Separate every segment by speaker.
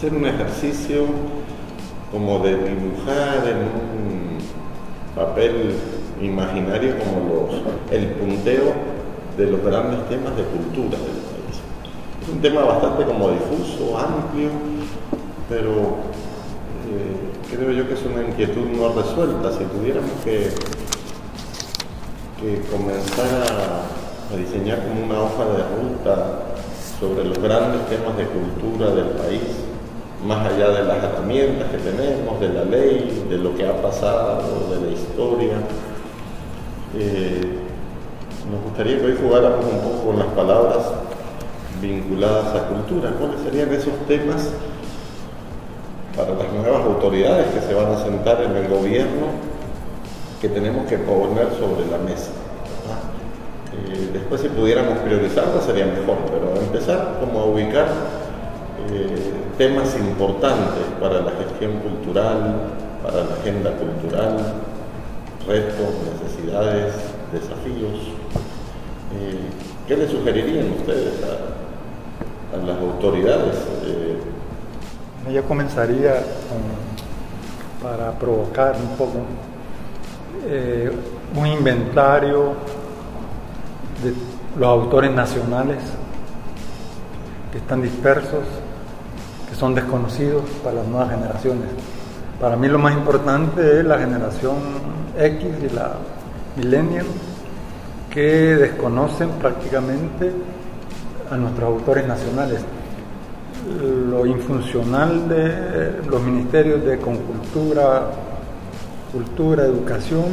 Speaker 1: hacer un ejercicio como de dibujar en un papel imaginario como el punteo de los grandes temas de cultura del país. Es un tema bastante como difuso, amplio, pero creo yo que es una inquietud no resuelta. Si tuviéramos que comenzar a diseñar como una hoja de ruta sobre los grandes temas de cultura del país, más allá de las herramientas que tenemos, de la ley, de lo que ha pasado, de la historia, nos gustaría que hoy jugáramos un poco con las palabras vinculadas a cultura. ¿Cuáles serían esos temas para las nuevas autoridades que se van a sentar en el gobierno que tenemos que poner sobre la mesa? Después, si pudiéramos priorizarlo sería mejor, pero empezar como a ubicar temas importantes para la gestión cultural, para la agenda cultural, retos, necesidades, desafíos. ¿Qué le sugerirían ustedes a las autoridades?
Speaker 2: Yo comenzaría para provocar un poco un inventario de los autores nacionales que están dispersos, que son desconocidos para las nuevas generaciones. Para mí lo más importante es la generación X y la Millennial, que desconocen prácticamente a nuestros autores nacionales. Lo infuncional de los ministerios de cultura, educación,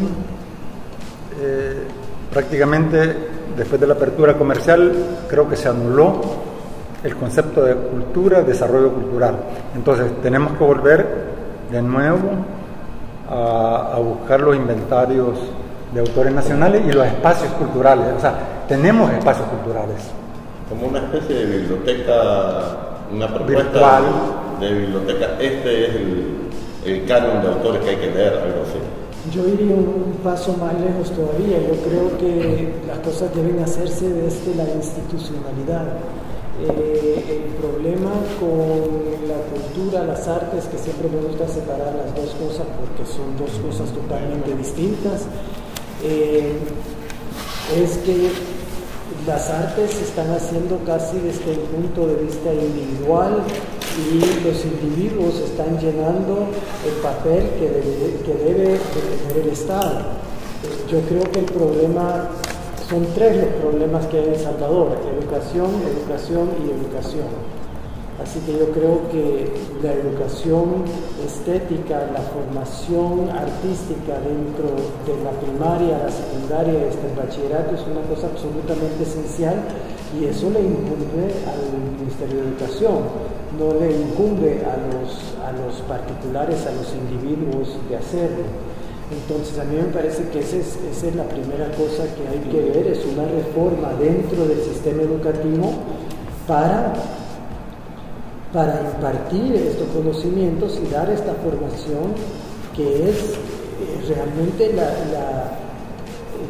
Speaker 2: prácticamente después de la apertura comercial creo que se anuló el concepto de cultura, desarrollo cultural. Entonces tenemos que volver de nuevo a buscar los inventarios de autores nacionales y los espacios culturales. O sea, tenemos espacios culturales.
Speaker 1: Como una especie de biblioteca, una propuesta
Speaker 2: virtual
Speaker 1: de biblioteca. Este es el canon de autores que hay que leer, algo así.
Speaker 3: Yo iría un paso más lejos todavía. Yo creo que las cosas deben hacerse desde la institucionalidad. El problema con la cultura, las artes, que siempre me gusta separar las dos cosas porque son dos cosas totalmente distintas, es que las artes se están haciendo casi desde el punto de vista individual y los individuos están llenando el papel que debe tener el Estado. Yo creo que el problema, son tres los problemas que hay en El Salvador: educación, educación y educación. Así que yo creo que la educación estética, la formación artística dentro de la primaria, la secundaria y hasta el bachillerato es una cosa absolutamente esencial, y eso le incumbe al Ministerio de Educación, no le incumbe a los particulares, a los individuos de hacerlo. Entonces a mí me parece que esa es la primera cosa que hay que ver, es una reforma dentro del sistema educativo para impartir estos conocimientos y dar esta formación que es realmente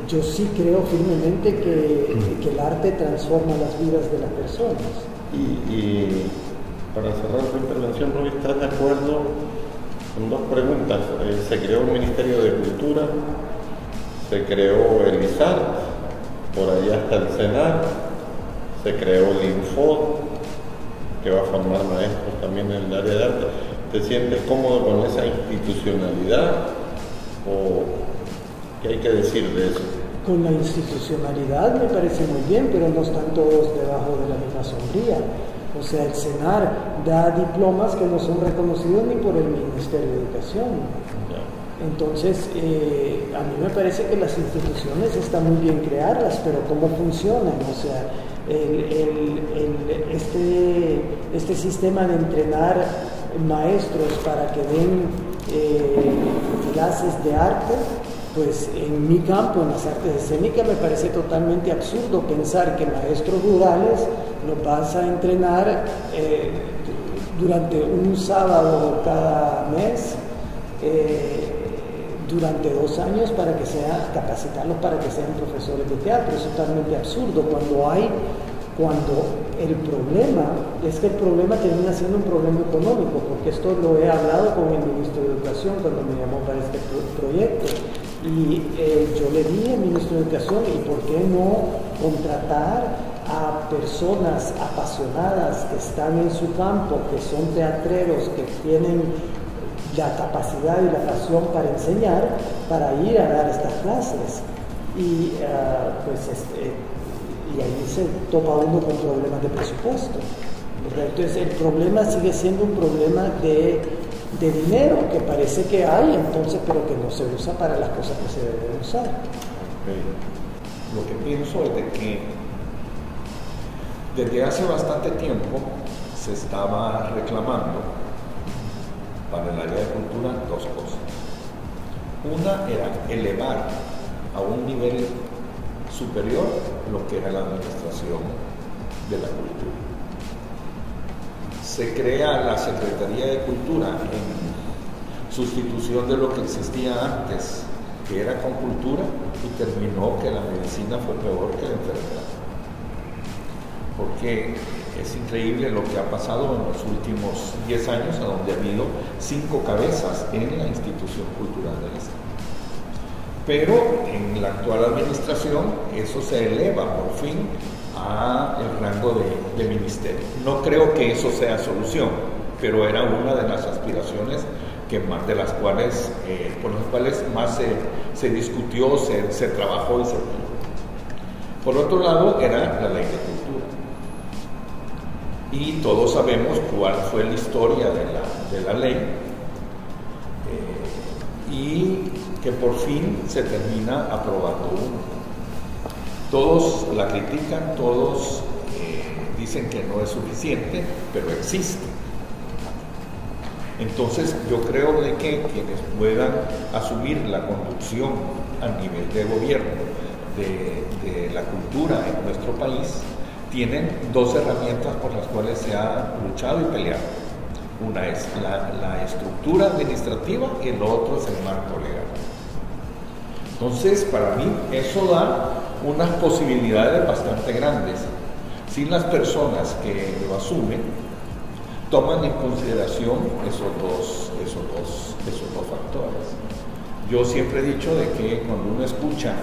Speaker 3: yo sí creo firmemente que el arte transforma las vidas de las personas.
Speaker 1: Y para cerrar tu intervención, Rubí, ¿estás de acuerdo con dos preguntas? Se creó un Ministerio de Cultura, se creó el ISAR, por allá está el CENAR, se creó el INFOD, que va a formar maestros también en el área de arte. ¿Te sientes cómodo con esa institucionalidad o qué hay que decir de eso?
Speaker 3: Con la institucionalidad me parece muy bien, pero no están todos debajo de la misma sombría. O sea, el CENAR da diplomas que no son reconocidos ni por el Ministerio de Educación. Entonces, a mí me parece que las instituciones están muy bien creadas, pero ¿cómo funcionan? O sea, este sistema de entrenar maestros para que den clases de arte, pues en mi campo, en las artes escénicas, me parece totalmente absurdo pensar que maestros rurales los vas a entrenar durante un sábado cada mes, durante 2 años para que capacitarlos para que sean profesores de teatro. Es totalmente absurdo cuando El problema es que el problema termina siendo un problema económico, porque esto lo he hablado con el ministro de Educación cuando me llamó para este proyecto. Y yo le dije al ministro de Educación, ¿y por qué no contratar a personas apasionadas que están en su campo, que son teatreros, que tienen la capacidad y la pasión para enseñar, para ir a dar estas clases? Y y ahí se topa uno con problemas de presupuesto, ¿verdad? Entonces el problema sigue siendo un problema de dinero, que parece que hay entonces, pero que no se usa para las cosas que se deben usar.
Speaker 4: Lo que pienso es de que desde hace bastante tiempo se estaba reclamando para el área de cultura dos cosas. Una era elevar a un nivel superior lo que era la administración de la cultura. Se crea la Secretaría de Cultura en sustitución de lo que existía antes, que era con cultura, y terminó que la medicina fue peor que la enfermedad. Porque es increíble lo que ha pasado en los últimos 10 años, a donde ha habido 5 cabezas en la institución cultural del Estado. Pero en la actual administración eso se eleva por fin a el rango de ministerio. No creo que eso sea solución, pero era una de las aspiraciones por las cuales más se discutió, se trabajó y se pudo. Por otro lado, era la ley de cultura. Y todos sabemos cuál fue la historia de la ley, y que por fin se termina aprobando uno. Todos la critican, todos dicen que no es suficiente, pero existe. Entonces yo creo de que quienes puedan asumir la conducción a nivel de gobierno de la cultura en nuestro país tienen dos herramientas por las cuales se ha luchado y peleado. Una es la estructura administrativa y el otro es el marco legal. Entonces, para mí, eso da unas posibilidades bastante grandes. Si las personas que lo asumen toman en consideración esos dos factores. Yo siempre he dicho de que cuando uno escucha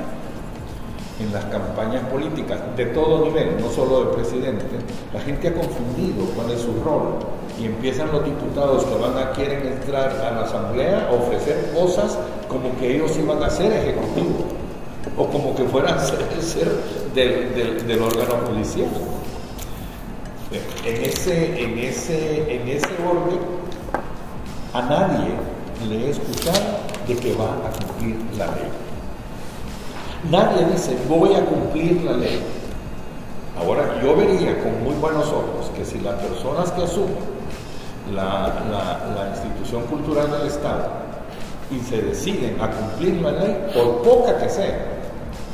Speaker 4: en las campañas políticas de todo nivel, no solo del presidente, la gente ha confundido cuál es su rol, y empiezan los diputados que quieren entrar a la asamblea a ofrecer cosas como que ellos iban a ser ejecutivo, o como que fueran a ser del órgano judicial. En ese orden, a nadie le he escuchado de que va a cumplir la ley. Nadie dice, voy a cumplir la ley. Ahora, yo vería con muy buenos ojos que si las personas que asumen la institución cultural del Estado y se deciden a cumplir la ley, por poca que sea,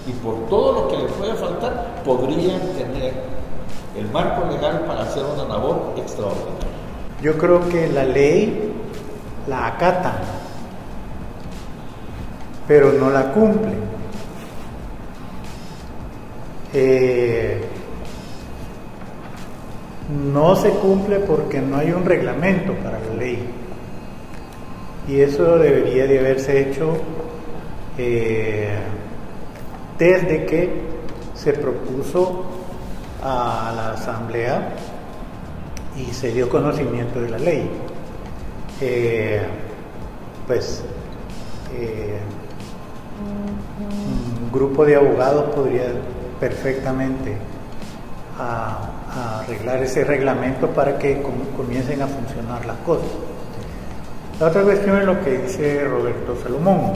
Speaker 4: y por todo lo que les pueda faltar, podrían tener el marco legal para hacer una labor extraordinaria.
Speaker 5: Yo creo que la ley la acatan, pero no la cumplen. No se cumple porque no hay un reglamento para la ley, y eso debería de haberse hecho desde que se propuso a la asamblea y se dio conocimiento de la ley. Un grupo de abogados podría perfectamente arreglar ese reglamento para que comiencen a funcionar las cosas. La otra cuestión es lo que dice Roberto Salomón,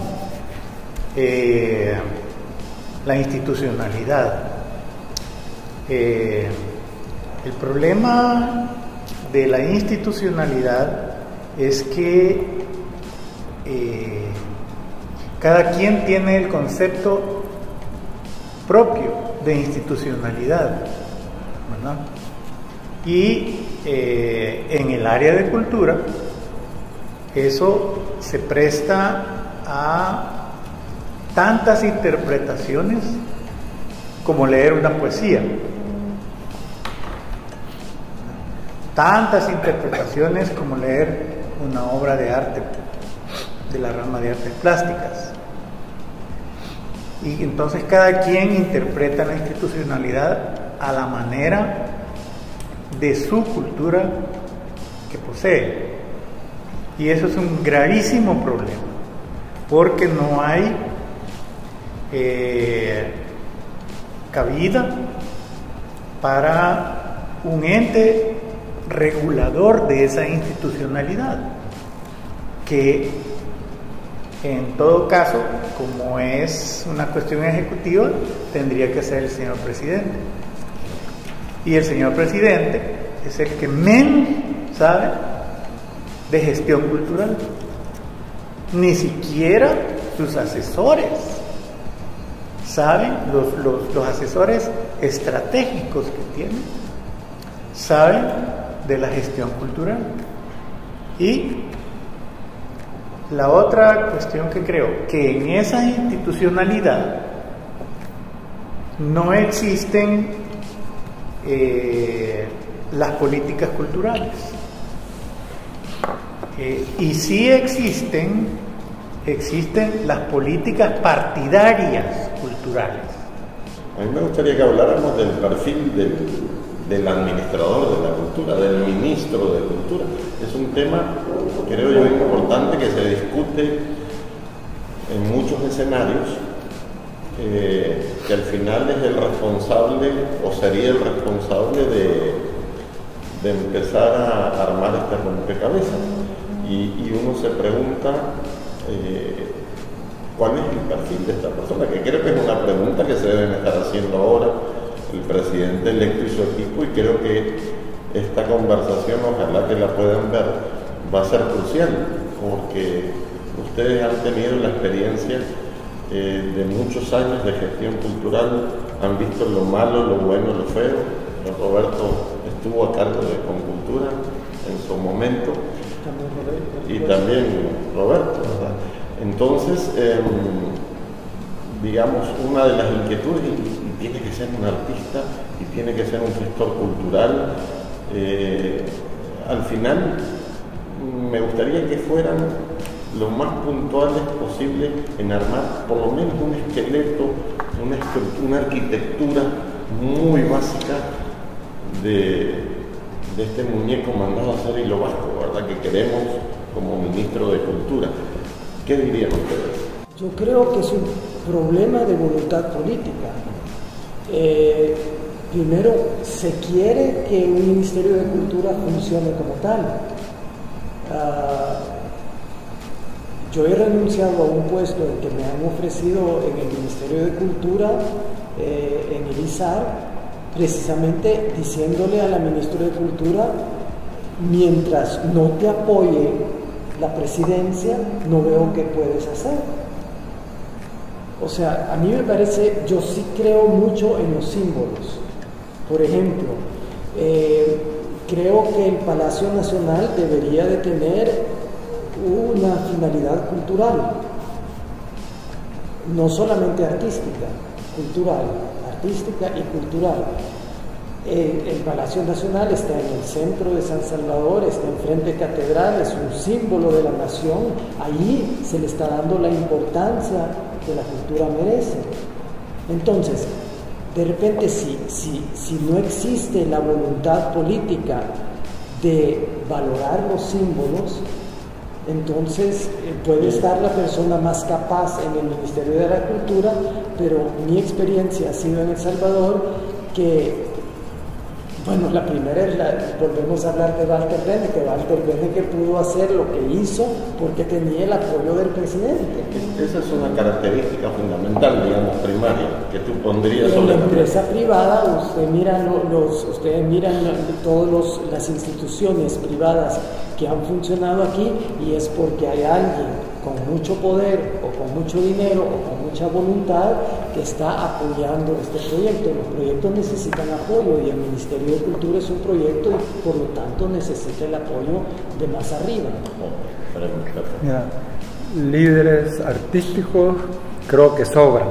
Speaker 5: la institucionalidad. El problema de la institucionalidad es que cada quien tiene el concepto propio de institucionalidad, ¿verdad? Y en el área de cultura eso se presta a tantas interpretaciones como leer una poesía. tantas interpretaciones como leer una obra de arte de la rama de artes plásticas. Y entonces cada quien interpreta la institucionalidad a la manera de su cultura que posee. Y eso es un gravísimo problema, porque no hay cabida para un ente regulador de esa institucionalidad, que en todo caso, como es una cuestión ejecutiva, tendría que ser el señor presidente. Y el señor presidente es el que menos sabe de gestión cultural. Ni siquiera sus asesores saben, los asesores estratégicos que tienen, saben de la gestión cultural. Y la otra cuestión que creo, que en esa institucionalidad no existen las políticas culturales, y sí existen las políticas partidarias culturales.
Speaker 1: A mí me gustaría que habláramos del perfil del administrador de la cultura, del ministro de cultura. Es un tema, creo yo, importante, que se discute en muchos escenarios, que al final es el responsable, o sería el responsable de empezar a armar este rompecabezas. Y uno se pregunta cuál es el perfil de esta persona, que creo que es una pregunta que se deben estar haciendo ahora el presidente electo y su equipo, y creo que esta conversación, ojalá que la puedan ver, va a ser crucial, porque ustedes han tenido la experiencia de muchos años de gestión cultural, han visto lo malo, lo bueno, lo feo. Roberto estuvo a cargo de Concultura en su momento, y también Roberto, ¿verdad? Entonces, digamos, una de las inquietudes, y tiene que ser un artista y tiene que ser un gestor cultural, al final me gustaría que fueran lo más puntuales posible en armar por lo menos un esqueleto, una arquitectura muy básica de este muñeco mandado a hacer hilo vasco, ¿verdad?, que queremos como ministro de Cultura. ¿Qué dirían ustedes?
Speaker 3: Yo creo que es un problema de voluntad política. Primero, se quiere que un Ministerio de Cultura funcione como tal. Yo he renunciado a un puesto que me han ofrecido en el Ministerio de Cultura, en el ISAR, precisamente diciéndole a la ministra de Cultura: mientras no te apoye la presidencia, no veo qué puedes hacer. O sea, a mí me parece, yo sí creo mucho en los símbolos. Por ejemplo, creo que el Palacio Nacional debería de tener una finalidad cultural, no solamente artística, cultural, artística y cultural. El Palacio Nacional está en el centro de San Salvador, está enfrente de Catedral, es un símbolo de la nación. Ahí se le está dando la importancia que la cultura merece. Entonces, de repente, si no existe la voluntad política de valorar los símbolos, entonces puede estar la persona más capaz en el Ministerio de la Cultura, pero mi experiencia ha sido en El Salvador que, bueno, la primera es volvemos a hablar de Walter Benne, que pudo hacer lo que hizo porque tenía el apoyo del presidente.
Speaker 1: Esa es una característica fundamental, digamos, primaria, que tú pondrías sobre
Speaker 3: la empresa privada. Usted mira todas las instituciones privadas que han funcionado aquí, y es porque hay alguien con mucho poder o con mucho dinero o con mucha voluntad que está apoyando este proyecto. Los proyectos necesitan apoyo y el Ministerio de Cultura es un proyecto y por lo tanto necesita el apoyo de más arriba.
Speaker 2: Mira, líderes artísticos creo que sobran,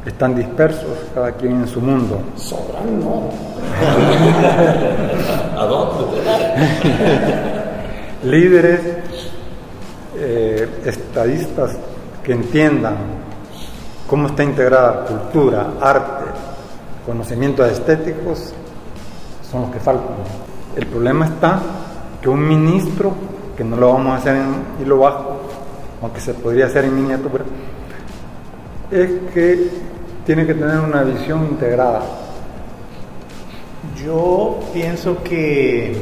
Speaker 2: están dispersos cada quien en su mundo.
Speaker 3: Sobran, no.
Speaker 4: ¿A dónde?
Speaker 2: Líderes, estadistas que entiendan cómo está integrada cultura, arte, conocimientos estéticos, son los que faltan. El problema está que un ministro, que no lo vamos a hacer en hilo bajo, aunque se podría hacer en miniatura, es que tiene que tener una visión integrada.
Speaker 5: Yo pienso que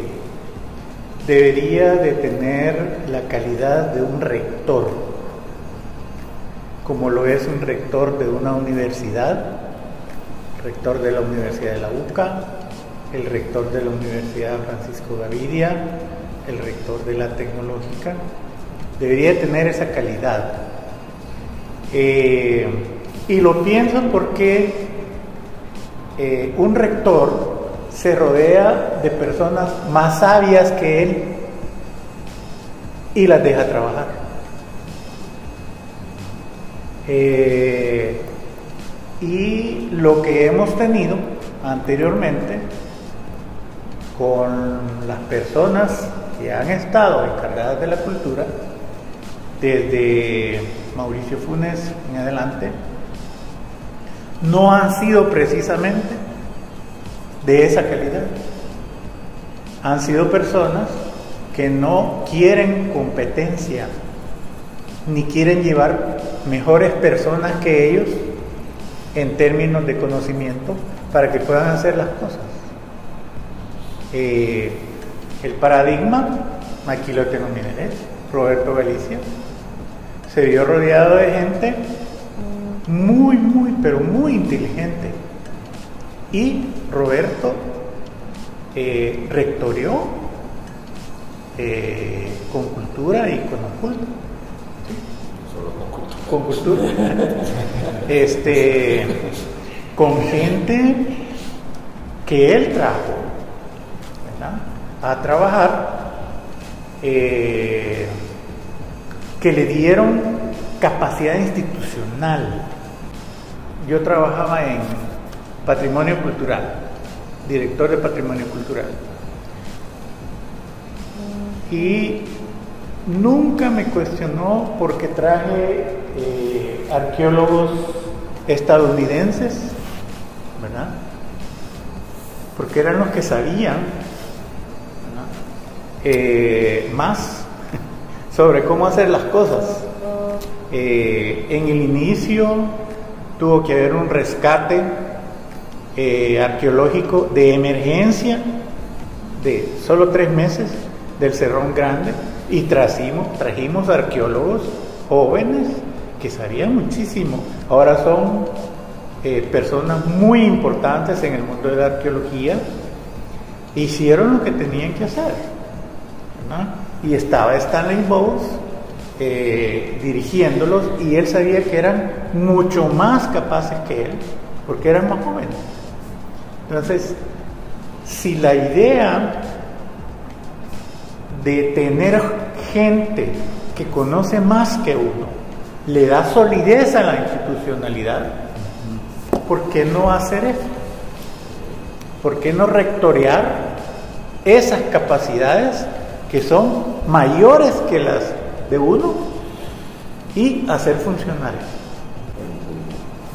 Speaker 5: debería de tener la calidad de un rector, como lo es un rector de una universidad, rector de la Universidad de la UCA, el rector de la Universidad Francisco Gavidia, el rector de la Tecnológica. Debería tener esa calidad. Y lo pienso porque un rector se rodea de personas más sabias que él y las deja trabajar. Y lo que hemos tenido anteriormente con las personas que han estado encargadas de la cultura, desde Mauricio Funes en adelante, no han sido precisamente de esa calidad. Han sido personas que no quieren competencia, ni quieren llevar mejores personas que ellos en términos de conocimiento para que puedan hacer las cosas. El paradigma, aquí lo tengo, miren, Roberto Galicia, se vio rodeado de gente muy, pero muy inteligente. Y Roberto rectorió con cultura y con oculto. ¿Sí? Solo con cultura. Con gente que él trajo, ¿verdad?, a trabajar, que le dieron capacidad institucional. Yo trabajaba en Patrimonio Cultural, director de Patrimonio Cultural, y nunca me cuestionó porque traje arqueólogos estadounidenses, ¿verdad?, porque eran los que sabían, más sobre cómo hacer las cosas. En el inicio tuvo que haber un rescate arqueológico de emergencia de solo 3 meses del Cerrón Grande, y trajimos arqueólogos jóvenes que sabían muchísimo. Ahora son personas muy importantes en el mundo de la arqueología. Hicieron lo que tenían que hacer, ¿verdad? Y estaba Stanley Bowles dirigiéndolos, y él sabía que eran mucho más capaces que él porque eran más jóvenes. Entonces, si la idea de tener gente que conoce más que uno le da solidez a la institucionalidad, ¿por qué no hacer eso? ¿Por qué no rectorear esas capacidades que son mayores que las de uno y hacer funcionales?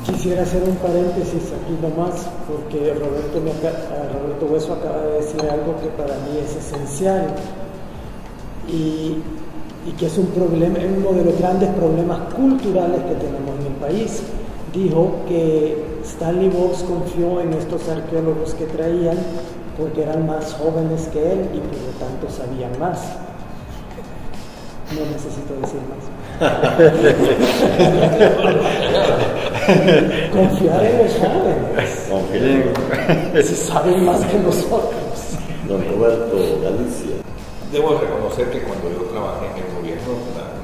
Speaker 3: Quisiera hacer un paréntesis aquí nomás, porque Roberto Hueso acaba de decir algo que para mí es esencial y que es un problema, es uno de los grandes problemas culturales que tenemos en el país. Dijo que Stanley Bowles confió en estos arqueólogos que traían porque eran más jóvenes que él y por lo tanto sabían más. No necesito decir más. Confiar en los jóvenes. Si saben más que nosotros.
Speaker 1: Don Roberto Galicia.
Speaker 4: Debo reconocer que cuando yo trabajé en el gobierno,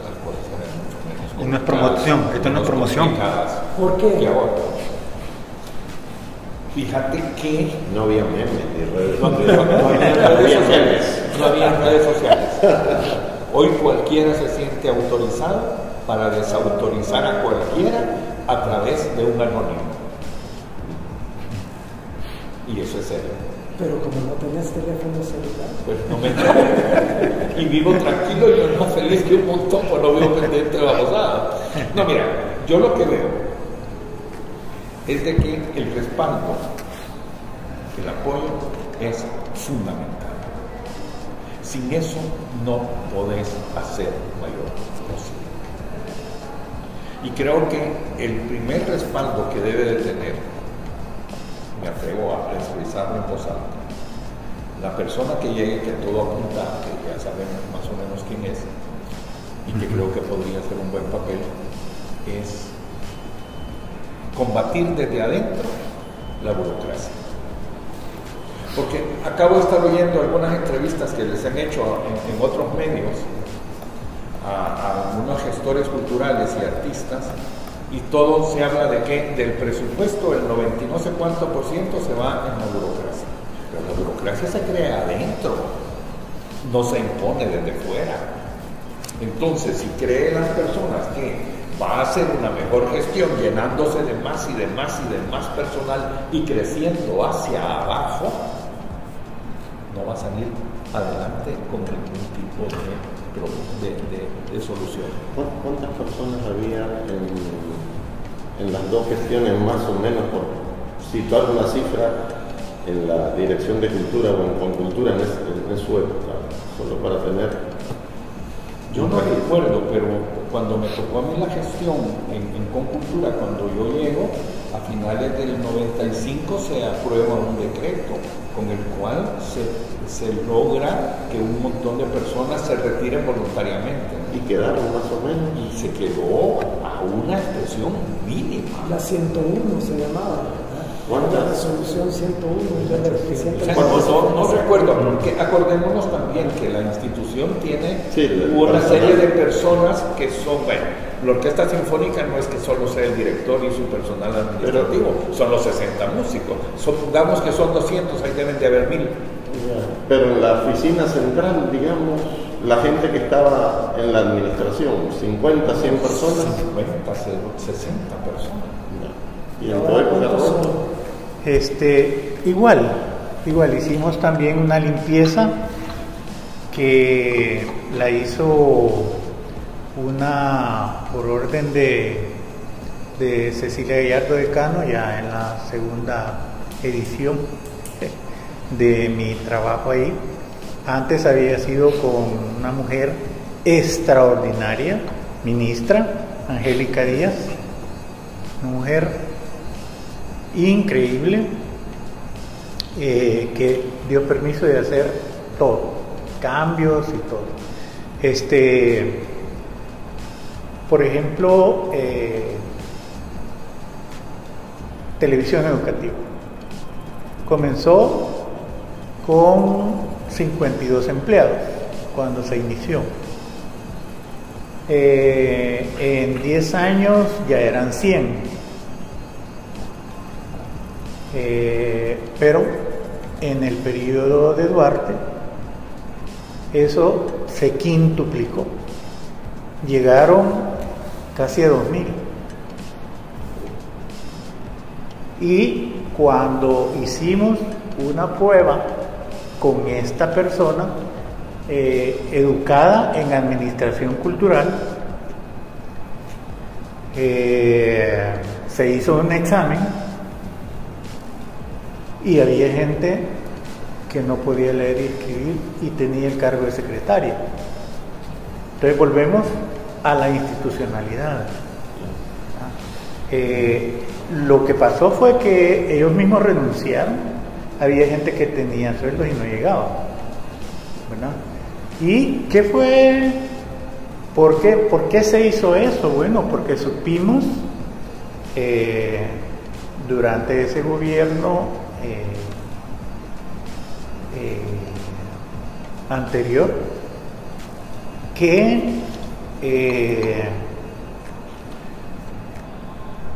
Speaker 4: las cosas eran mucho menos complicadas.
Speaker 2: Y no es promoción, esto no es promoción.
Speaker 3: ¿Por qué?
Speaker 4: Que ahora. Fíjate que
Speaker 1: No había memes ni redes
Speaker 4: no había redes sociales. Hoy cualquiera se siente autorizado para desautorizar a cualquiera a través de un anónimo. Y eso es serio.
Speaker 3: Pero como no tenés teléfono celular.
Speaker 4: Pues no me entero. Y vivo tranquilo y yo más feliz que un montón, pues no vivo pendiente de la posada. No, mira, yo lo que veo es de que el respaldo, el apoyo es fundamental. Sin eso no podés hacer mayor cosa. Y creo que el primer respaldo que debe de tener, me atrevo a expresarlo en voz alta, la persona que llegue, que todo apunta, que ya sabemos más o menos quién es, y que creo que podría hacer un buen papel, es combatir desde adentro la burocracia. Porque acabo de estar oyendo algunas entrevistas que les han hecho en otros medios a algunos gestores culturales y artistas, y todo se habla de que del presupuesto el 90 y no sé cuánto % se va en la burocracia. Pero la burocracia se crea adentro, no se impone desde fuera. Entonces, si creen las personas que va a hacer una mejor gestión llenándose de más y de más y de más personal y creciendo hacia abajo, no va a salir adelante con ningún tipo de solución.
Speaker 1: ¿Cuántas personas había en las dos gestiones, más o menos, por situar una cifra, en la Dirección de Cultura o en Concultura en su época? Solo para tener...
Speaker 4: Yo no recuerdo, pero cuando me tocó a mí la gestión en Concultura, cuando yo llego, a finales del 95 se aprueba un decreto con el cual se logra que un montón de personas se retiren voluntariamente.
Speaker 1: Y quedaron más o menos.
Speaker 4: Y se quedó a una expresión mínima.
Speaker 3: La 101 se llamaba.
Speaker 1: ¿Cuántas?
Speaker 3: La resolución 101.
Speaker 4: No recuerdo, porque acordémonos también que la institución tiene una
Speaker 1: personal.
Speaker 4: serie de personas que son, bueno, la Orquesta Sinfónica no es que solo sea el director y su personal administrativo, son los 60 músicos. Supongamos que son 200, ahí deben de haber 1000.
Speaker 1: Pero en la oficina central, digamos, la gente que estaba en la administración, 50, 100 personas.
Speaker 4: 50, 60 personas.
Speaker 1: Y en tu época,
Speaker 5: igual hicimos también una limpieza que la hizo por orden de Cecilia Gallardo Decano, ya en la segunda edición de mi trabajo ahí. Antes había sido con una mujer extraordinaria, ministra, Angélica Díaz, una mujer increíble, que dio permiso de hacer todo, cambios y todo. Por ejemplo, televisión educativa. Comenzó con 52 empleados cuando se inició. En 10 años ya eran 100. Pero en el periodo de Duarte eso se quintuplicó, llegaron casi a 2000. Y cuando hicimos una prueba con esta persona educada en administración cultural, se hizo un examen y había gente que no podía leer y escribir y tenía el cargo de secretaria. Entonces volvemos a la institucionalidad. Lo que pasó fue que ellos mismos renunciaron. Había gente que tenía sueldos y no llegaba, ¿verdad? ¿Y qué fue? ¿Por qué se hizo eso? Bueno, porque supimos durante ese gobierno anterior que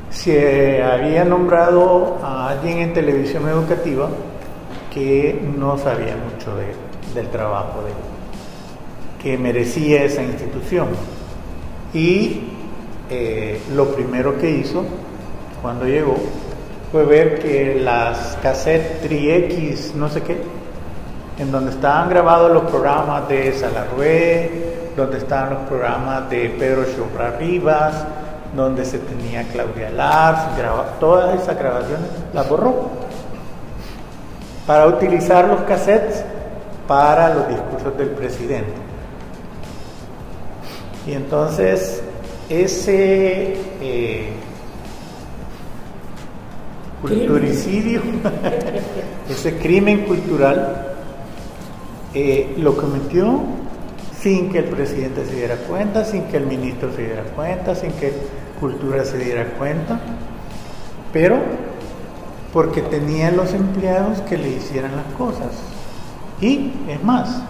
Speaker 5: se había nombrado a alguien en televisión educativa que no sabía mucho del trabajo que merecía esa institución, y lo primero que hizo cuando llegó fue ver que las cassettes Tri-X, no sé qué, en donde estaban grabados los programas de Salarrué, donde estaban los programas de Pedro Chopra Rivas, donde se tenía Claudia Lars, todas esas grabaciones las borró para utilizar los cassettes para los discursos del presidente. Y entonces ese culturicidio, ese crimen cultural, lo cometió sin que el presidente se diera cuenta, sin que el ministro se diera cuenta, sin que Cultura se diera cuenta, pero porque tenía los empleados que le hicieran las cosas. Y es más,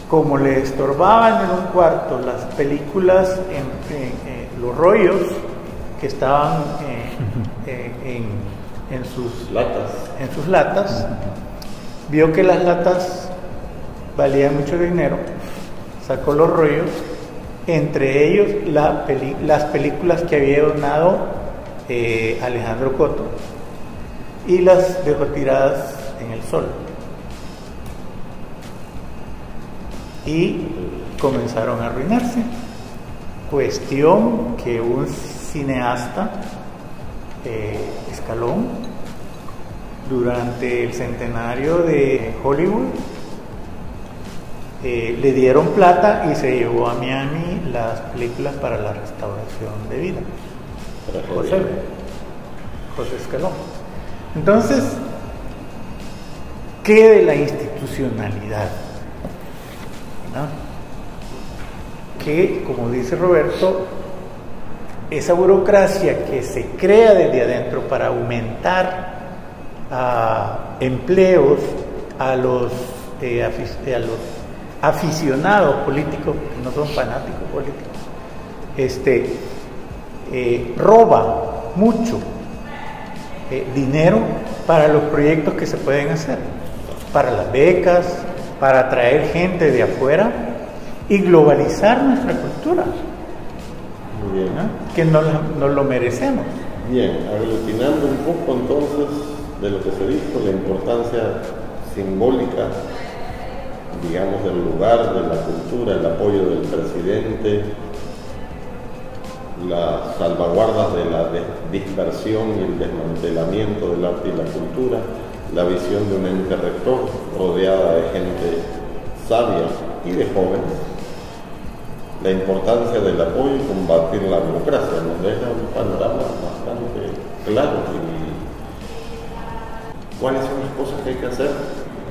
Speaker 5: como le estorbaban en un cuarto las películas, los rollos que estaban en sus latas, vio que las latas valían mucho dinero, sacó los rollos, entre ellos las películas que había donado Alejandro Coto, y las dejó tiradas en el sol. Y comenzaron a arruinarse. Cuestión que un cineasta, Escalón, durante el centenario de Hollywood, le dieron plata y se llevó a Miami las películas para la restauración de vida. José Escalón. Entonces, ¿qué de la institucionalidad? ¿No? Que, como dice Roberto, esa burocracia que se crea desde adentro para aumentar empleos a los aficionados políticos, que no son fanáticos políticos, roba mucho dinero para los proyectos que se pueden hacer, para las becas, para atraer gente de afuera y globalizar nuestra cultura.
Speaker 1: Muy bien.
Speaker 5: ¿No? Que no lo merecemos.
Speaker 1: Bien, aglutinando un poco entonces de lo que se dijo, la importancia simbólica, digamos, del lugar, de la cultura, el apoyo del presidente, las salvaguardas de la dispersión y el desmantelamiento del arte y la cultura, la visión de un ente rector rodeada de gente sabia y de jóvenes, la importancia del apoyo y combatir la burocracia, nos deja un panorama bastante claro. Y cuáles son las cosas que hay que hacer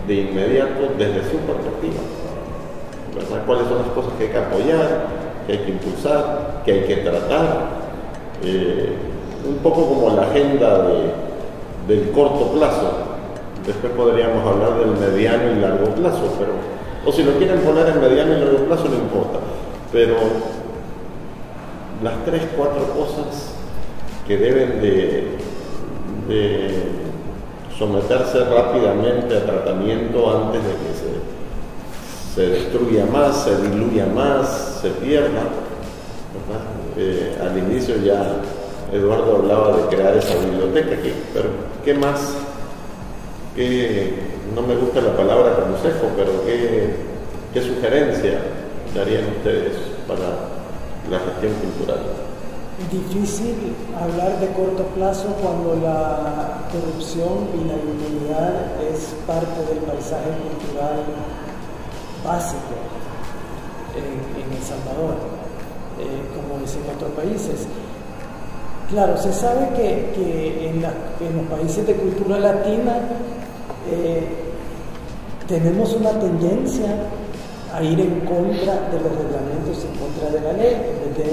Speaker 1: de inmediato desde su perspectiva, ¿verdad? Cuáles son las cosas que hay que apoyar, que hay que impulsar, que hay que tratar, un poco como la agenda del corto plazo. Después podríamos hablar del mediano y largo plazo, o si lo quieren poner en mediano y largo plazo no importa, pero las 3-4 cosas que deben de someterse rápidamente a tratamiento antes de que se destruya más, se diluya más, se pierda, ¿verdad? Al inicio ya Eduardo hablaba de crear esa biblioteca aquí, pero ¿qué más? No me gusta la palabra consejo, pero ¿qué sugerencia darían ustedes para la gestión cultural?
Speaker 3: Difícil hablar de corto plazo cuando la corrupción y la impunidad es parte del paisaje cultural básico en El Salvador, como es en otros países. Claro, se sabe que en los países de cultura latina tenemos una tendencia a ir en contra de los reglamentos, en contra de la ley, en vez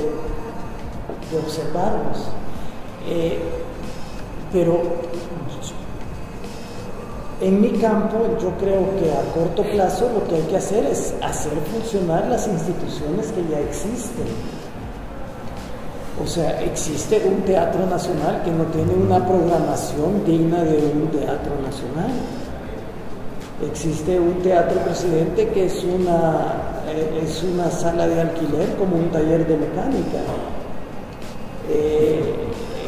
Speaker 3: de observarlos. Pero en mi campo yo creo que a corto plazo lo que hay que hacer es hacer funcionar las instituciones que ya existen. O sea, existe un teatro nacional que no tiene una programación digna de un teatro nacional. Existe un teatro presidente que es una sala de alquiler como un taller de mecánica.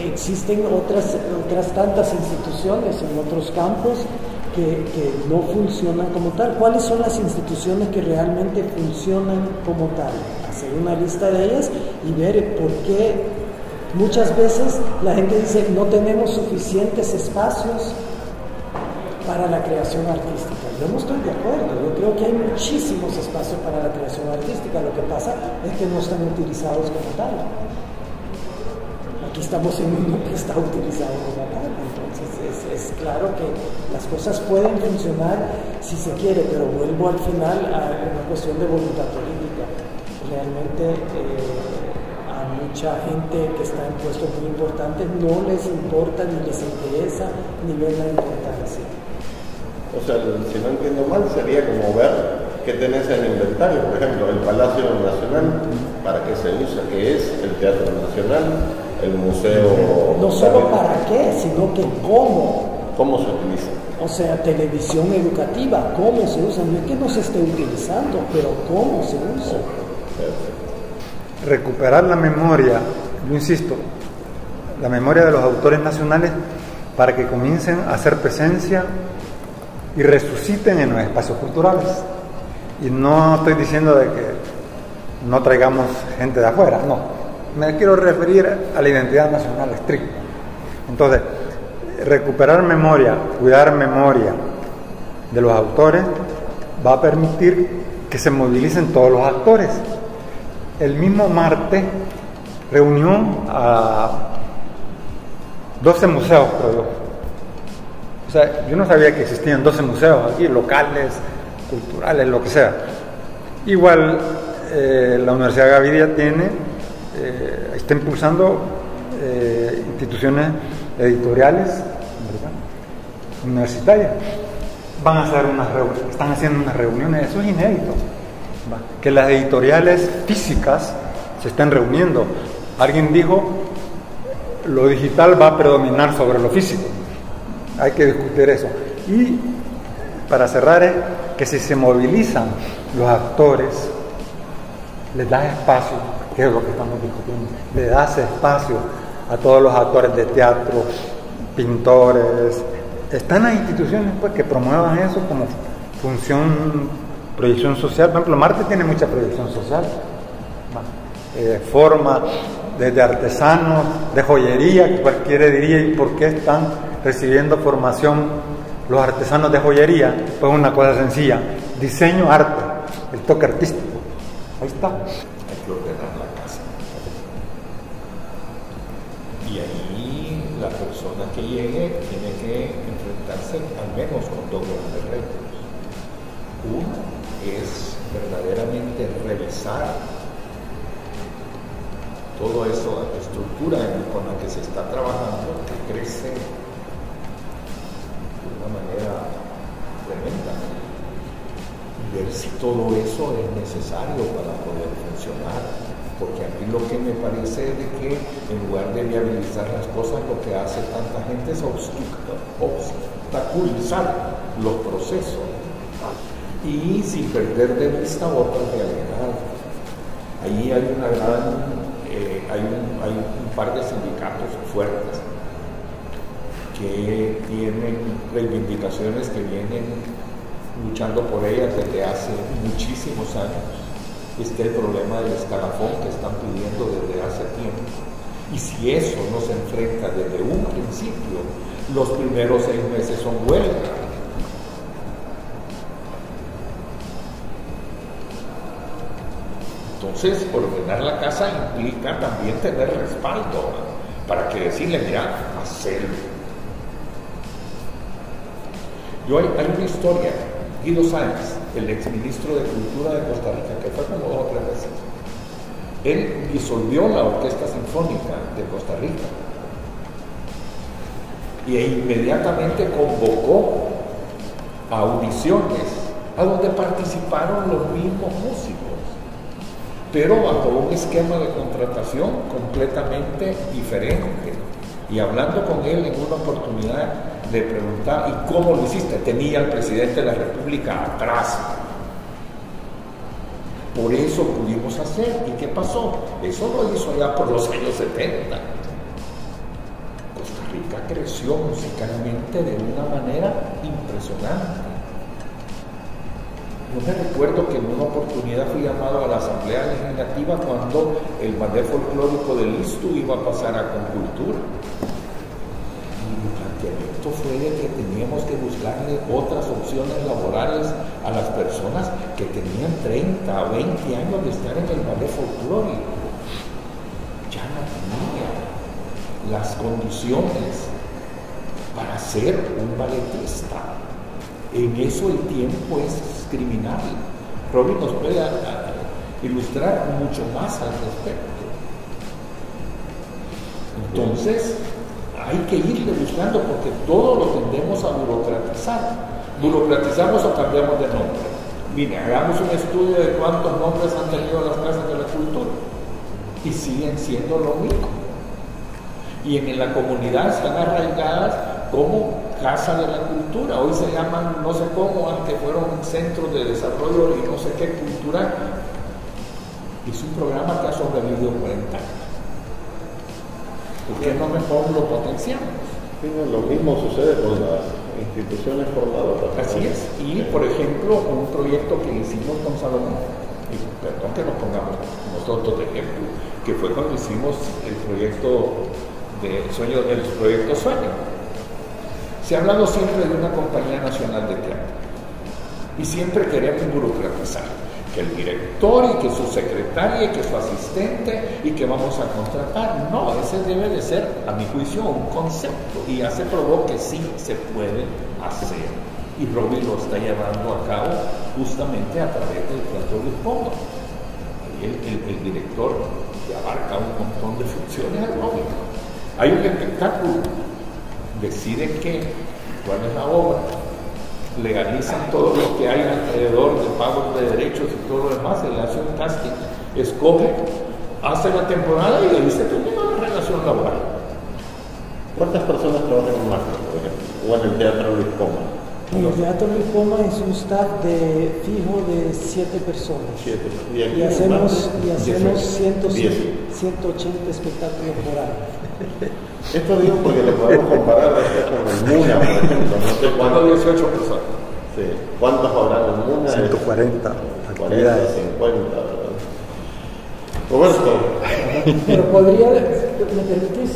Speaker 3: existen otras tantas instituciones en otros campos que no funcionan como tal. ¿Cuáles son las instituciones que realmente funcionan como tal? Hacer una lista de ellas y ver por qué muchas veces la gente dice no tenemos suficientes espacios para la creación artística. Yo no estoy de acuerdo, yo creo que hay muchísimos espacios para la creación artística, lo que pasa es que no están utilizados como tal. Aquí estamos en uno que está utilizado como tal, entonces es claro que las cosas pueden funcionar si se quiere, pero vuelvo al final a una cuestión de voluntad política. Realmente a mucha gente que está en puestos muy importantes no les importa, ni les interesa, ni ven la importancia.
Speaker 1: O sea, si no entiendo mal, sería como ver qué tenés en el inventario. Por ejemplo, el Palacio Nacional, ¿para qué se usa? ¿Qué es el Teatro Nacional? El museo...
Speaker 3: No solo para qué, sino que cómo.
Speaker 1: ¿Cómo se utiliza?
Speaker 3: O sea, televisión educativa, ¿cómo se usa? No es que no se esté utilizando, pero ¿cómo se usa?
Speaker 1: Perfecto.
Speaker 2: Recuperar la memoria, yo insisto, la memoria de los autores nacionales para que comiencen a hacer presencia y resuciten en los espacios culturales. Y no estoy diciendo de que no traigamos gente de afuera, no. Me quiero referir a la identidad nacional estricta. Entonces, recuperar memoria, cuidar memoria de los autores va a permitir que se movilicen todos los actores. El mismo martes reunió a 12 museos, creo yo. O sea, yo no sabía que existían 12 museos aquí, locales, culturales, lo que sea. Igual la Universidad Gaviria está impulsando instituciones editoriales, ¿verdad?, universitarias. Están haciendo unas reuniones, eso es inédito, ¿va?, que las editoriales físicas se estén reuniendo. Alguien dijo, lo digital va a predominar sobre lo físico. Hay que discutir eso. Y para cerrar, que si se movilizan los actores, les das espacio, que es lo que estamos discutiendo, le das espacio a todos los actores de teatro, pintores. Están las instituciones pues que promuevan eso como función, proyección social. Por ejemplo, Marte tiene mucha proyección social, forma desde artesanos, de joyería, que cualquiera diría, ¿y por qué están recibiendo formación los artesanos de joyería? Pues una cosa sencilla, diseño, arte, el toque artístico. Ahí está.
Speaker 4: Hay que ordenar la casa. Y ahí la persona que llegue tiene que enfrentarse al menos con dos grandes retos. Uno es verdaderamente revisar todo eso, la estructura con la que se está trabajando, que crece de una manera tremenda. Ver si todo eso es necesario para poder funcionar, porque a mí lo que me parece es de que en lugar de viabilizar las cosas, lo que hace tanta gente es obstaculizar los procesos y sin perder de vista otra realidad. Ahí hay una hay un par de sindicatos fuertes que tienen reivindicaciones que vienen luchando por ellas desde hace muchísimos años. Está el problema del escalafón que están pidiendo desde hace tiempo. Y si eso no se enfrenta desde un principio, los primeros 6 meses son huelga. Entonces, ordenar la casa implica también tener respaldo para que decirle, mira, hacerlo. Hay una historia. Guido Sáenz, el exministro de Cultura de Costa Rica, que fue como 2 o 3 veces, él disolvió la Orquesta Sinfónica de Costa Rica e inmediatamente convocó a audiciones a donde participaron los mismos músicos, pero bajo un esquema de contratación completamente diferente. Y hablando con él en una oportunidad, le preguntaba, ¿y cómo lo hiciste? Tenía al presidente de la República atrás. Por eso pudimos hacer. ¿Y qué pasó? Eso lo hizo ya por los años 70. creció musicalmente de una manera impresionante. Yo me recuerdo que en una oportunidad fui llamado a la Asamblea Legislativa cuando el ballet folclórico del ISTU iba a pasar a Concultura. Y mi planteamiento fue de que teníamos que buscarle otras opciones laborales a las personas que tenían 30 o 20 años de estar en el ballet folclórico. Ya no tenía las condiciones para ser un balletista. En eso el tiempo es criminal. Robin nos puede ilustrar mucho más al respecto. Entonces, hay que irle buscando porque todo lo tendemos a burocratizar. Burocratizamos o cambiamos de nombre. Mire, hagamos un estudio de cuántos nombres han tenido las casas de la cultura y siguen siendo lo mismo. Y en la comunidad están arraigadas como Casa de la Cultura. Hoy se llaman no sé cómo, aunque fueron centros de desarrollo y no sé qué cultural. Es un programa que ha sobrevivido 40 años. ¿Por qué no mejor lo potenciamos?
Speaker 1: Sí, lo mismo sucede con las instituciones formadoras.
Speaker 4: Así es. Y, por ejemplo, un proyecto que hicimos con Salomón, y perdón que nos pongamos nosotros de ejemplo, que fue cuando hicimos el proyecto Sueño. Se ha hablado siempre de una compañía nacional de teatro y siempre queremos burocratizar que el director y que su secretaria y que su asistente y que vamos a contratar. No, ese debe de ser, a mi juicio, un concepto y ya se probó que sí se puede hacer y Robin lo está llevando a cabo justamente a través del Teatro Luis Pombo. El director que abarca un montón de funciones al Robin. Hay un espectáculo, deciden cuál es la obra, legalizan todo lo que hay alrededor de pagos de derechos y todo lo demás, se le hace un casting, escoge, hace la temporada y le dice termina la relación laboral.
Speaker 1: ¿Cuántas personas trabajan en Macro, por ejemplo? O en el Teatro Luis Poma?
Speaker 3: En el Teatro Luis Poma es un staff fijo de 7 personas.
Speaker 1: 7.
Speaker 3: Y hacemos 180 espectáculos por año.
Speaker 1: Esto digo porque lo podemos comparar con el MUNA, por ejemplo. No sé cuántos.
Speaker 4: 18 personas.
Speaker 1: Sí. ¿Cuántos habrán en MUNA?
Speaker 2: 140.
Speaker 1: 40, 50. Roberto.
Speaker 3: Pero podría, ¿me permitís?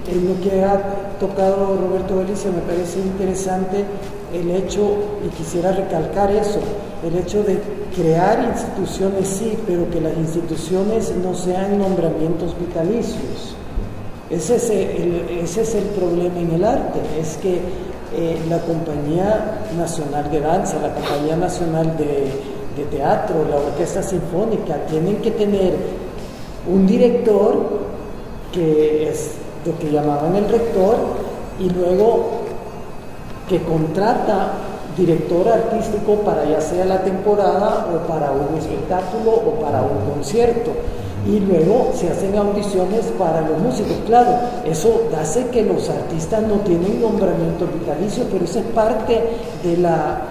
Speaker 3: En lo que ha tocado Roberto Belicia me parece interesante el hecho, y quisiera recalcar eso, el hecho de crear instituciones sí, pero que las instituciones no sean nombramientos vitalicios. Ese es el problema en el arte, es que la Compañía Nacional de Danza, la Compañía Nacional de Teatro, la Orquesta Sinfónica, tienen que tener un director que es lo que llamaban el rector, y luego que contrata director artístico para ya sea la temporada o para un espectáculo o para un concierto, y luego se hacen audiciones para los músicos. Claro, eso hace que los artistas no tienen nombramiento vitalicio, pero eso es parte de la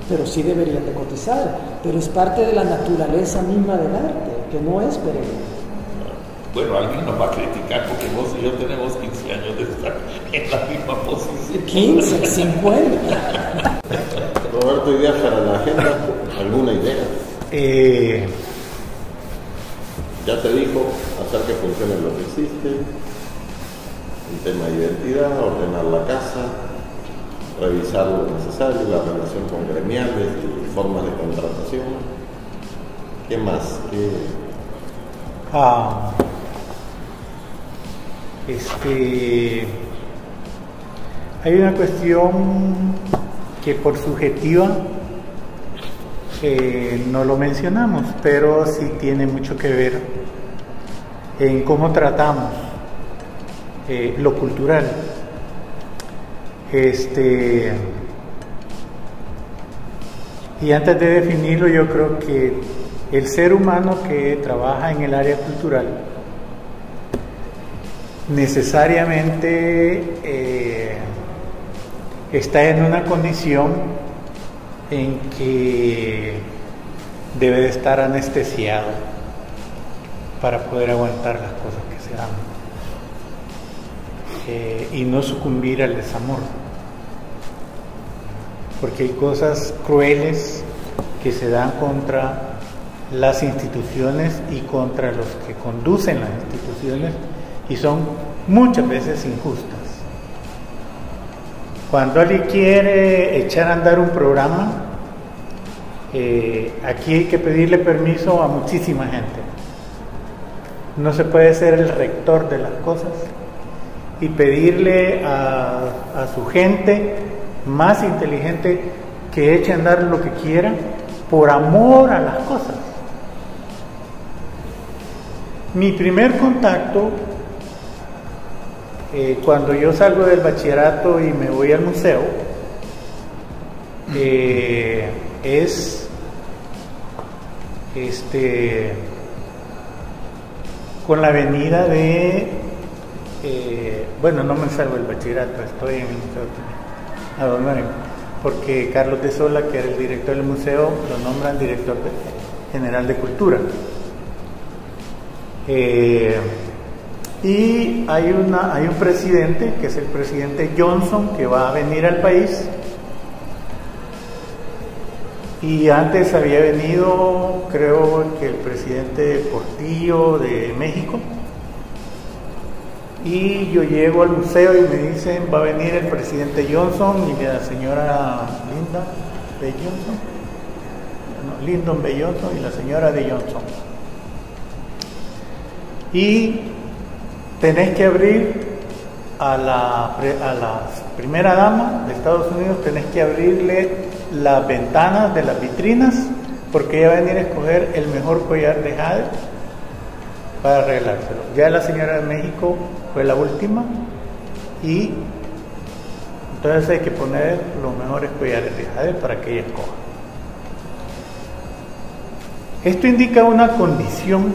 Speaker 3: pero sí deberían de cotizar, pero es parte de la naturaleza misma del arte, que no es perenne.
Speaker 4: Bueno, alguien nos va a criticar porque vos y yo tenemos 15 años de estar en la misma posición.
Speaker 3: 15, 50.
Speaker 1: Roberto, ¿ideas para la agenda? ¿Alguna idea? Ya te dijo, hacer que funcione lo que existe, el tema de identidad, ordenar la casa, revisar lo necesario, la relación con gremiales y formas de contratación. ¿Qué más?
Speaker 5: Hay una cuestión que por subjetiva no lo mencionamos, pero sí tiene mucho que ver en cómo tratamos lo cultural. Y antes de definirlo, yo creo que el ser humano que trabaja en el área cultural necesariamente está en una condición en que debe de estar anestesiado para poder aguantar las cosas que se aman. y no sucumbir al desamor, porque hay cosas crueles que se dan contra las instituciones y contra los que conducen las instituciones, y son muchas veces injustas. Cuando alguien quiere echar a andar un programa, aquí hay que pedirle permiso a muchísima gente. No se puede ser el rector de las cosas y pedirle a su gente más inteligente que eche a andar lo que quiera por amor a las cosas. Mi primer contacto, cuando yo salgo del bachillerato y me voy al museo, es con la venida de bueno, no me salgo del bachillerato, estoy en el museo porque Carlos de Sola, que era el director del museo, lo nombran director general de cultura. Y hay un presidente, que es el presidente Johnson, que va a venir al país, y antes había venido, creo que el presidente Portillo de México, y yo llego al museo y me dicen, va a venir el presidente Johnson y la señora Lyndon B. Johnson y la señora de Johnson, y tenés que abrir a la primera dama de Estados Unidos, tenés que abrirle las ventanas de las vitrinas, porque ella va a venir a escoger el mejor collar de jade para arreglárselo. Ya la señora de México fue la última, y entonces hay que poner los mejores collares de jade para que ella escoja. Esto indica una condición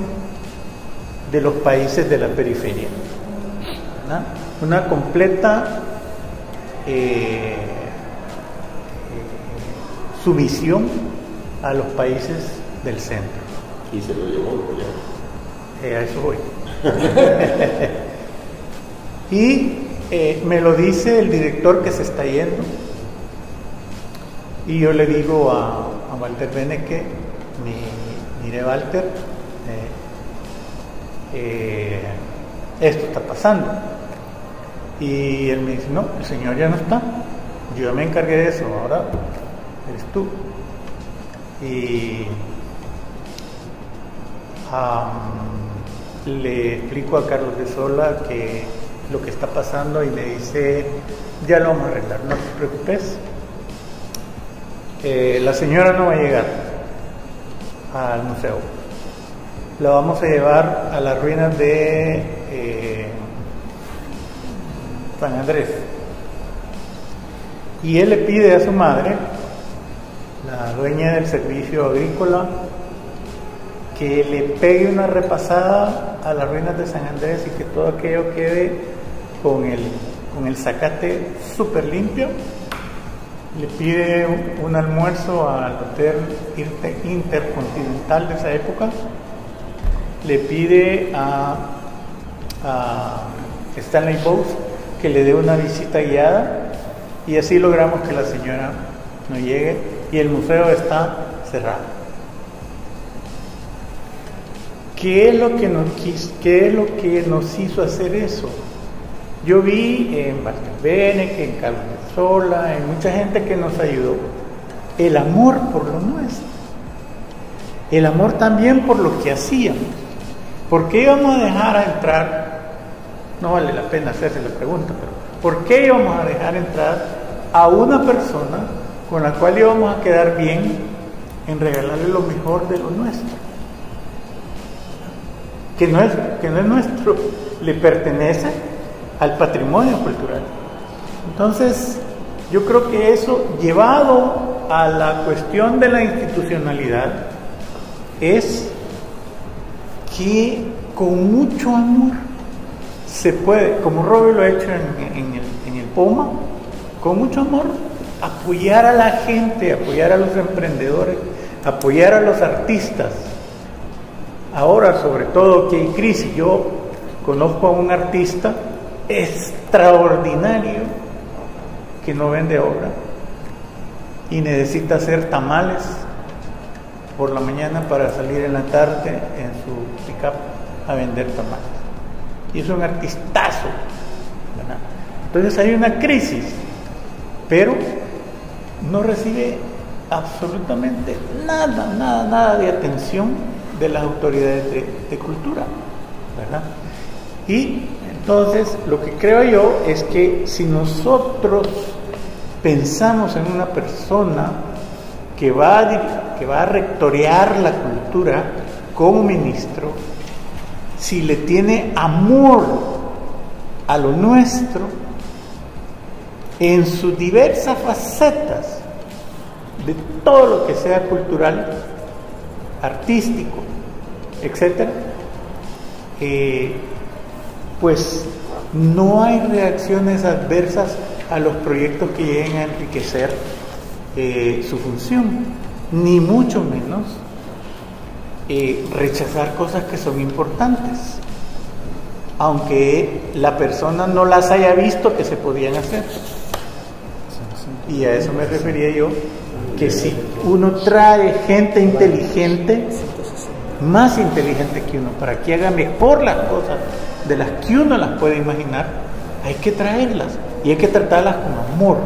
Speaker 5: de los países de la periferia, ¿verdad? Una completa sumisión a los países del centro.
Speaker 1: Y se lo llevó ya.
Speaker 5: A eso voy. Y me lo dice el director que se está yendo, y yo le digo a Walter Benecke, mire Walter, esto está pasando. Y él me dice, no, el señor ya no está, yo me encargué de eso, ahora eres tú. Y le explico a Carlos de Sola que lo que está pasando, y me dice, ya lo vamos a arreglar, no te preocupes, la señora no va a llegar al museo, la vamos a llevar a las ruinas de San Andrés. Y él le pide a su madre, la dueña del servicio agrícola, que le pegue una repasada a las ruinas de San Andrés y que todo aquello quede con el zacate súper limpio. Le pide un almuerzo al Hotel Intercontinental de esa época. Le pide a Stanley Bowes que le dé una visita guiada, y así logramos que la señora no llegue, y el museo está cerrado. ¿Qué es lo que nos hizo hacer eso? Yo vi en Walter Benecke, en Carlos de Sola, en mucha gente que nos ayudó, el amor por lo nuestro, el amor también por lo que hacíamos. ¿Por qué íbamos a dejar a entrar? No vale la pena hacerse la pregunta, pero ¿por qué íbamos a dejar entrar a una persona con la cual íbamos a quedar bien en regalarle lo mejor de lo nuestro? Que no es nuestro, le pertenece al patrimonio cultural. Entonces, yo creo que eso, llevado a la cuestión de la institucionalidad, es que con mucho amor se puede, como Robbie lo ha hecho en el POMA, con mucho amor apoyar a la gente, apoyar a los emprendedores, apoyar a los artistas. Ahora, sobre todo que hay crisis, yo conozco a un artista extraordinario que no vende obra y necesita hacer tamales por la mañana para salir en la tarde en su pick-up a vender tamales. Y es un artistazo, ¿verdad? Entonces hay una crisis, pero no recibe absolutamente nada de atención de las autoridades de cultura, ¿verdad? Y entonces lo que creo yo es que si nosotros pensamos en una persona que va a rectorear la cultura como ministro, si le tiene amor a lo nuestro en sus diversas facetas, de todo lo que sea cultural, artístico, etcétera, pues no hay reacciones adversas a los proyectos que lleguen a enriquecer su función, ni mucho menos rechazar cosas que son importantes, aunque la persona no las haya visto que se podían hacer. Y a eso me refería yo, que si uno trae gente inteligente, más inteligente que uno, para que haga mejor las cosas de las que uno las puede imaginar, hay que traerlas y hay que tratarlas con amor.